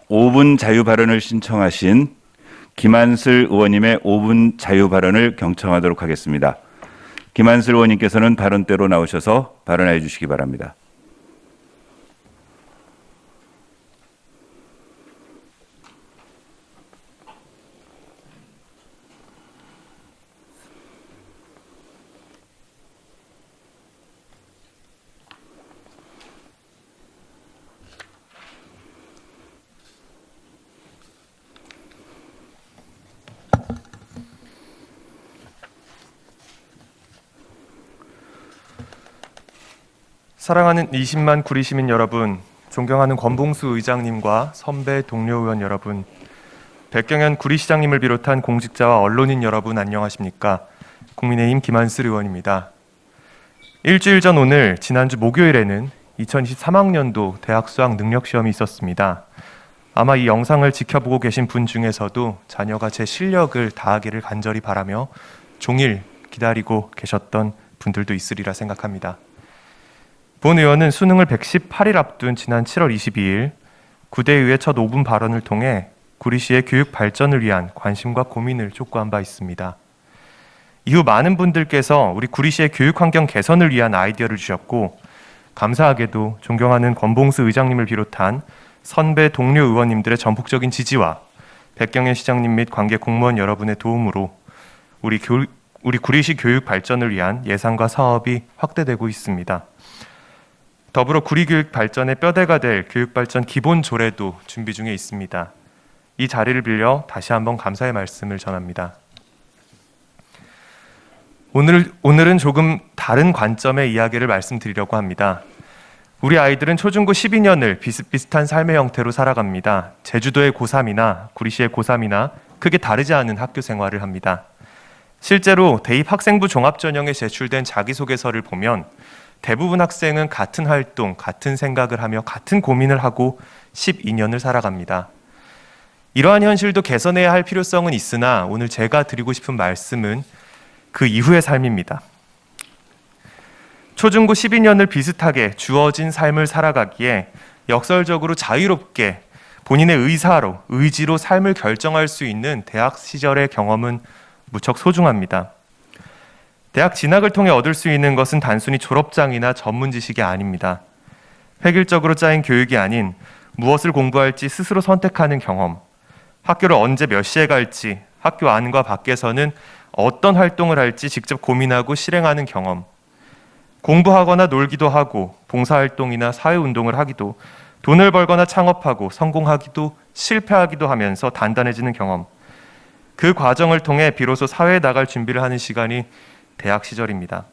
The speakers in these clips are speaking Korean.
5분 자유 발언을 신청하신 김한슬 의원님의 5분 자유 발언을 경청하도록 하겠습니다. 김한슬 의원님께서는 발언대로 나오셔서 발언해 주시기 바랍니다. 사랑하는 20만 구리 시민 여러분, 존경하는 권봉수 의장님과 선배 동료 의원 여러분, 백경현 구리시장님을 비롯한 공직자와 언론인 여러분 안녕하십니까? 국민의힘 김한슬 의원입니다. 일주일 전 오늘 지난주 목요일에는 2023학년도 대학 수학 능력 시험이 있었습니다. 아마 이 영상을 지켜보고 계신 분 중에서도 자녀가 제 실력을 다하기를 간절히 바라며 종일 기다리고 계셨던 분들도 있으리라 생각합니다. 본 의원은 수능을 118일 앞둔 지난 7월 22일 구대의회 첫 5분 발언을 통해 구리시의 교육 발전을 위한 관심과 고민을 촉구한 바 있습니다. 이후 많은 분들께서 우리 구리시의 교육 환경 개선을 위한 아이디어를 주셨고, 감사하게도 존경하는 권봉수 의장님을 비롯한 선배 동료 의원님들의 전폭적인 지지와 백경현 시장님 및 관계 공무원 여러분의 도움으로 우리 구리시 교육 발전을 위한 예산과 사업이 확대되고 있습니다. 더불어 구리교육 발전의 뼈대가 될 교육발전 기본 조례도 준비 중에 있습니다. 이 자리를 빌려 다시 한번 감사의 말씀을 전합니다. 오늘은 조금 다른 관점의 이야기를 말씀드리려고 합니다. 우리 아이들은 초중고 12년을 비슷비슷한 삶의 형태로 살아갑니다. 제주도의 고3이나 구리시의 고3이나 크게 다르지 않은 학교 생활을 합니다. 실제로 대입학생부 종합전형에 제출된 자기소개서를 보면 대부분 학생은 같은 활동, 같은 생각을 하며 같은 고민을 하고 12년을 살아갑니다. 이러한 현실도 개선해야 할 필요성은 있으나 오늘 제가 드리고 싶은 말씀은 그 이후의 삶입니다. 초중고 12년을 비슷하게 주어진 삶을 살아가기에 역설적으로 자유롭게 본인의 의지로 삶을 결정할 수 있는 대학 시절의 경험은 무척 소중합니다. 대학 진학을 통해 얻을 수 있는 것은 단순히 졸업장이나 전문 지식이 아닙니다. 획일적으로 짜인 교육이 아닌 무엇을 공부할지 스스로 선택하는 경험, 학교를 언제 몇 시에 갈지, 학교 안과 밖에서는 어떤 활동을 할지 직접 고민하고 실행하는 경험, 공부하거나 놀기도 하고 봉사활동이나 사회운동을 하기도, 돈을 벌거나 창업하고 성공하기도 실패하기도 하면서 단단해지는 경험, 그 과정을 통해 비로소 사회에 나갈 준비를 하는 시간이 대학 시절입니다.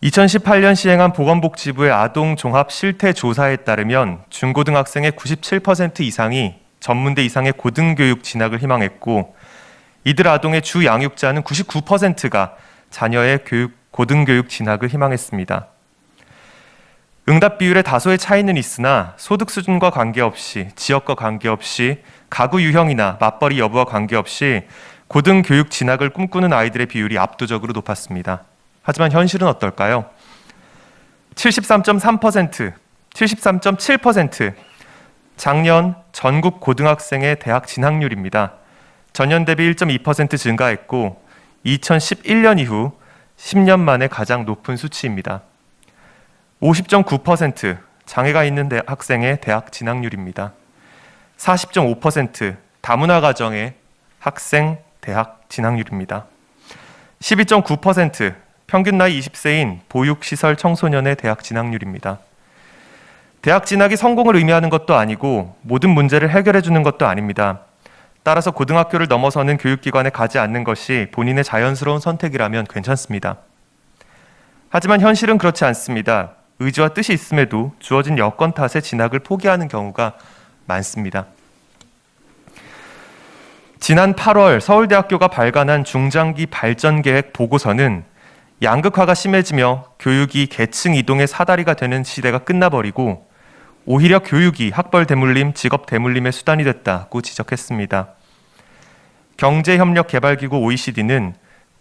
(2018년) 시행한 보건복지부의 아동 종합 실태 조사에 따르면 중고등학생의 97% 이상이 전문대 이상의 고등교육 진학을 희망했고, 이들 아동의 주 양육자는 99%가 자녀의 고등교육 진학을 희망했습니다. 응답 비율의 다소의 차이는 있으나 소득 수준과 관계없이, 지역과 관계없이, 가구 유형이나 맞벌이 여부와 관계없이 고등교육 진학을 꿈꾸는 아이들의 비율이 압도적으로 높았습니다. 하지만 현실은 어떨까요? 73.3%, 73.7% 작년 전국 고등학생의 대학 진학률입니다. 전년 대비 1.2% 증가했고 2011년 이후 10년 만에 가장 높은 수치입니다. 50.9% 장애가 있는 학생의 대학 진학률입니다. 40.5% 다문화 가정의 학생 대학 진학률입니다. 12.9% 평균 나이 20세인 보육시설 청소년의 대학 진학률입니다. 대학 진학이 성공을 의미하는 것도 아니고 모든 문제를 해결해 주는 것도 아닙니다. 따라서 고등학교를 넘어서는 교육기관에 가지 않는 것이 본인의 자연스러운 선택이라면 괜찮습니다. 하지만 현실은 그렇지 않습니다. 의지와 뜻이 있음에도 주어진 여건 탓에 진학을 포기하는 경우가 많습니다. 지난 8월 서울대학교가 발간한 중장기 발전계획 보고서는 양극화가 심해지며 교육이 계층 이동의 사다리가 되는 시대가 끝나버리고 오히려 교육이 학벌 대물림, 직업 대물림의 수단이 됐다고 지적했습니다. 경제협력개발기구 OECD는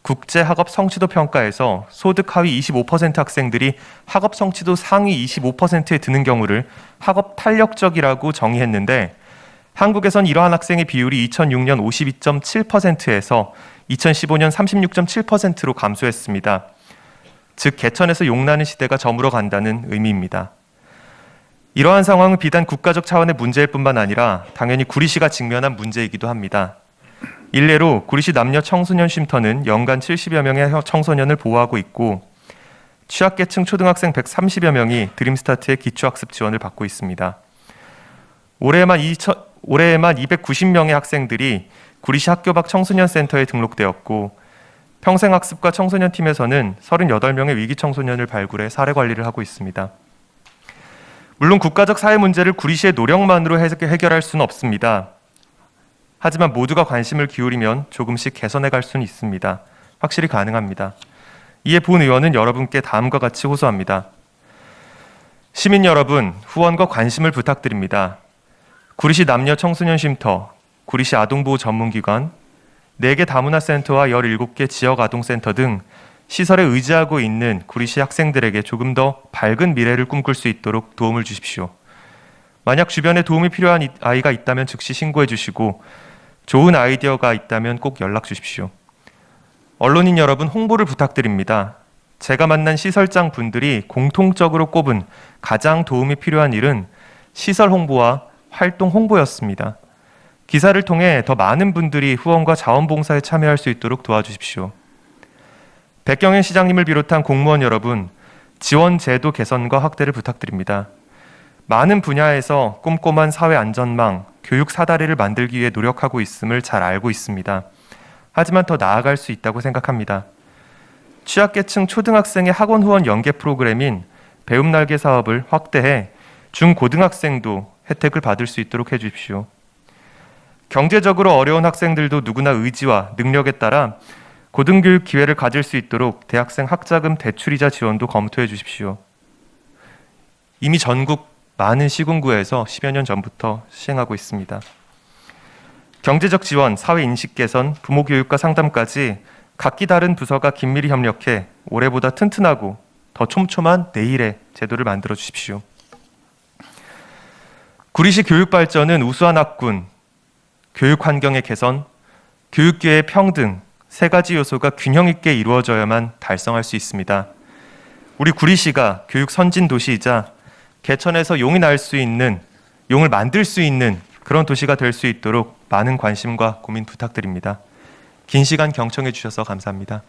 국제학업 성취도 평가에서 소득 하위 25% 학생들이 학업 성취도 상위 25%에 드는 경우를 학업 탄력적이라고 정의했는데, 한국에선 이러한 학생의 비율이 2006년 52.7%에서 2015년 36.7%로 감소했습니다. 즉 개천에서 용나는 시대가 저물어 간다는 의미입니다. 이러한 상황은 비단 국가적 차원의 문제일 뿐만 아니라 당연히 구리시가 직면한 문제이기도 합니다. 일례로 구리시 남녀 청소년 쉼터는 연간 70여 명의 청소년을 보호하고 있고, 취약계층 초등학생 130여 명이 드림스타트의 기초학습 지원을 받고 있습니다. 올해에만 290명의 학생들이 구리시 학교 밖 청소년센터에 등록되었고, 평생학습과 청소년팀에서는 38명의 위기 청소년을 발굴해 사례 관리를 하고 있습니다. 물론 국가적 사회 문제를 구리시의 노력만으로 해결할 수는 없습니다. 하지만 모두가 관심을 기울이면 조금씩 개선해 갈 수는 있습니다. 확실히 가능합니다. 이에 본 의원은 여러분께 다음과 같이 호소합니다. 시민 여러분, 후원과 관심을 부탁드립니다. 구리시 남녀 청소년 쉼터, 구리시 아동보호 전문기관, 4개 다문화센터와 17개 지역아동센터 등 시설에 의지하고 있는 구리시 학생들에게 조금 더 밝은 미래를 꿈꿀 수 있도록 도움을 주십시오. 만약 주변에 도움이 필요한 아이가 있다면 즉시 신고해 주시고, 좋은 아이디어가 있다면 꼭 연락 주십시오. 언론인 여러분, 홍보를 부탁드립니다. 제가 만난 시설장 분들이 공통적으로 꼽은 가장 도움이 필요한 일은 시설 홍보와 활동 홍보였습니다. 기사를 통해 더 많은 분들이 후원과 자원봉사에 참여할 수 있도록 도와주십시오. 백경현 시장님을 비롯한 공무원 여러분, 지원 제도 개선과 확대를 부탁드립니다. 많은 분야에서 꼼꼼한 사회 안전망, 교육 사다리를 만들기 위해 노력하고 있음을 잘 알고 있습니다. 하지만 더 나아갈 수 있다고 생각합니다. 취약계층 초등학생의 학원 후원 연계 프로그램인 배움날개 사업을 확대해 중고등학생도 혜택을 받을 수 있도록 해주십시오. 경제적으로 어려운 학생들도 누구나 의지와 능력에 따라 고등교육 기회를 가질 수 있도록 대학생 학자금 대출이자 지원도 검토해 주십시오. 이미 전국 많은 시군구에서 10여 년 전부터 시행하고 있습니다. 경제적 지원, 사회 인식 개선, 부모 교육과 상담까지 각기 다른 부서가 긴밀히 협력해 올해보다 튼튼하고 더 촘촘한 내일의 제도를 만들어 주십시오. 구리시 교육 발전은 우수한 학군, 교육 환경의 개선, 교육기회의 평등, 3가지 요소가 균형 있게 이루어져야만 달성할 수 있습니다. 우리 구리시가 교육 선진 도시이자 개천에서 용이 날 수 있는, 용을 만들 수 있는 그런 도시가 될 수 있도록 많은 관심과 고민 부탁드립니다. 긴 시간 경청해 주셔서 감사합니다.